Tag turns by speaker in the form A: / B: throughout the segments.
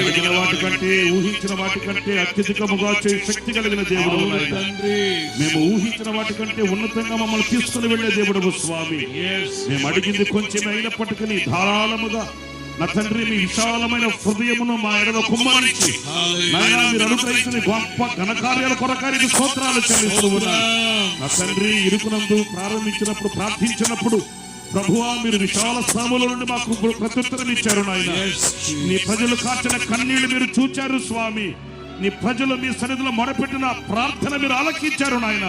A: అడిగిన వాటి కంటే ఊహించిన వాటి కంటే అత్యధికముగా చేసే శక్తి కలిగిన దేవుడు మేము ఊహించిన వాటి కంటే ఉన్నతంగా మమ్మల్ని తీసుకుని వెళ్లే దేవుడు స్వామి. మేము అడిగింది కొంచెం అయినప్పటికీ ధారాళముగా నా తండ్రి మీ విశాలమైన హృదయమును మా ఎడల కుమ్మరించి మీరు అనుగ్రహించిన గొప్ప ఘనకార్యాల కొరకారికి స్తోత్రాలు చెల్లిస్తూ ఉన్నాను. నా తండ్రి ఇరుకునందు ప్రారంభించినప్పుడు ప్రార్థించినప్పుడు ప్రభువా మీరు విశాల స్థాముల నుండి మాకు ప్రత్యుత్తరం ఇచ్చారు నాయన. నీ ప్రజలు కార్చిన కన్నీళ్లు మీరు చూచారు స్వామి. నీ ప్రజలు మీ సన్నిధిలో మొరపెట్టిన ప్రార్థన మీరు ఆలకించారు నాయన.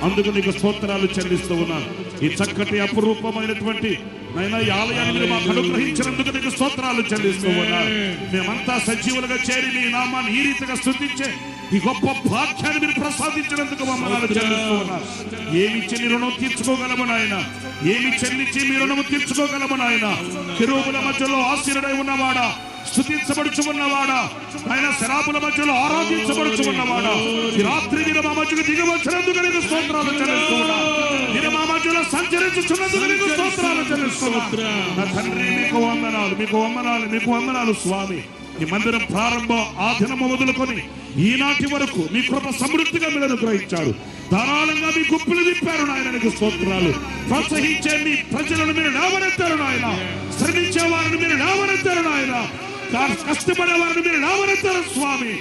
A: అందుకు నీకు స్తోత్రాలు చెల్లిస్తూ ఉన్నాను. ఈ చక్కటి అపురూపమైనటువంటి నాయన ఈ ఆలయాన్ని మీరు మాకు అనుగ్రహించినందుకు నీకు స్తోత్రాలు చెల్లిస్తూ ఉన్నాను. మేమంతా సజీవులుగా చేరి నీ నామాన్ని ఈ రీతిగా స్తుతించే ఈ గొప్ప భాగ్యాన్ని మీరు ప్రసాదించినందుకు మమ్మల్ని చెల్లిస్తూ ఉన్నారు. ఏమి చెల్లి రుణం తీర్చుకోగలము నాయన, ఏమి చెల్లించి మీ రుణము తీర్చుకోగలము నాయన. కెరూబుల మధ్యలో ఆశీనుడై ఉన్నవాడా, స్తుతించబడుచు ఉన్నవాడా, ఆయన శరాబుల మధ్యలో ఆరాధించబడుచు ఉన్నవాడా, ఈ రాత్రి మీరు మా మధ్యకు దిగి వచ్చినందుకు నీకు స్తోత్రాలు చెల్లిస్తూ ఉన్నాను. మీరు మా మధ్యలో సంచరించుచున్నందుకు నీకు స్తోత్రాలు చెల్లిస్తున్నాను. నా తండ్రి మీకు వందనాలు, మీకు వందనాలు, మీకు వందనాలు స్వామి. ఈ మందిరం ప్రారంభం ఆ దినము మొదలుకొని ఈనాటి వరకు మీ కృప సమృద్ధిగా మీరు అనుగ్రహించారు. ధారాళంగా మీ గుప్పులు తిప్పారు నాయన, నీకు స్తోత్రాలు. ప్రోత్సహించే మీ ప్రజలను మీరు లేవనెత్తారు నాయన, శ్రమించే వారిని మీరు లేవనెత్తారు నాయన, కష్టపడే వారిని మీరు లేవనెత్తారు స్వామి.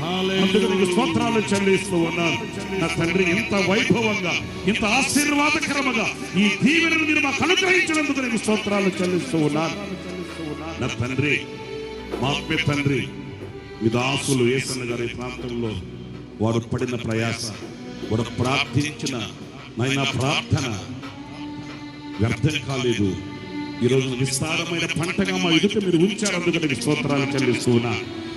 A: అందుకు నీకు స్తోత్రాలు చెల్లిస్తూ ఉన్నాను. నా తండ్రి ఇంత వైభవంగా ఇంత ఆశీర్వాదకరముగా ఈ దీవెనను మీరు మాకు అనుగ్రహించినందుకు నీకు స్తోత్రాలు చెల్లిస్తూ ఉన్నాను. నా తండ్రి మా తండ్రి మీ దాసులు యేసన్న గారి ప్రాంతంలో వారు పడిన ప్రయాస, వారు ప్రార్థించిన నైనా ప్రార్థన వ్యర్థం కాలేదు. ఈరోజు విస్తారమైన పంటగా మా ఎదుట మీరు ఉంచారు. అందుకని స్తోత్రాలు చెల్లిస్తూ ఉన్నా.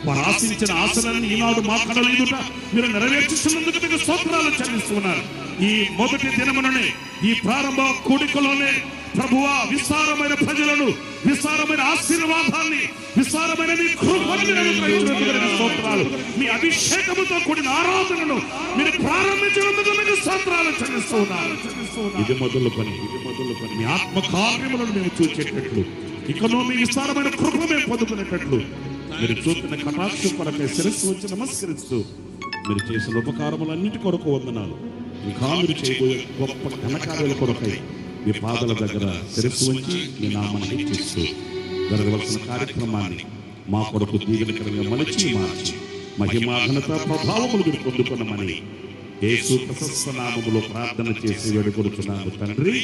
A: వారు ఆశించిన ఆశలను ఈనాడు మా కళల ఎదుట మీరు నెరవేర్చుతున్నందుకు మీకు స్తోత్రాలు చెల్లిస్తూ ఉన్నారు. ఈ మొదటి దినముననే ఈ ప్రారంభ కూడికలోనే ప్రభువా విస్తారమైన ప్రజలను, విస్తారమైన ఆశీర్వాదాన్ని, విస్తారమైన మీ కృపను మీరు అనుగ్రహించినందుకు స్తోత్రాలు. మీ అభిషేకముతో కూడిన ఆరాధనను మీరు ప్రారంభించినందుకు మీకు స్తోత్రాలు చెల్లిస్తూ ఉన్నారు. ఇది మొదలుకొని మీ ఆత్మ కార్యములను మేము చూచేటట్లు, ఇకనో మీ విస్తారమైన కృప మేము పొందుకునేటట్లు మీరు చూపిన కటాక్ష కొరకై శిరస్సు వచ్చి నమస్కరిస్తూ మీరు చేసిన ఉపకారములన్నిటి కొరకు వందనాలు. ఇంకా మీరు చేయబోయే గొప్ప ఘనకార్యాల కొరకై మీ పాదల దగ్గర శిరస్సు ఉంచి మీ నామాన్ని హెచ్చిస్తూ జరగవలసిన కార్యక్రమాన్ని మా కొరకు దీవెనకరంగా మలచి మార్చి మహిమా ఘనత ప్రభావములు మీరు పొందుకున్నామని యేసు ప్రశస్త నామములో ప్రార్థన చేసి వేడుకొనుచున్నాము తండ్రి.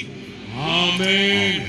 A: ఆమేన్.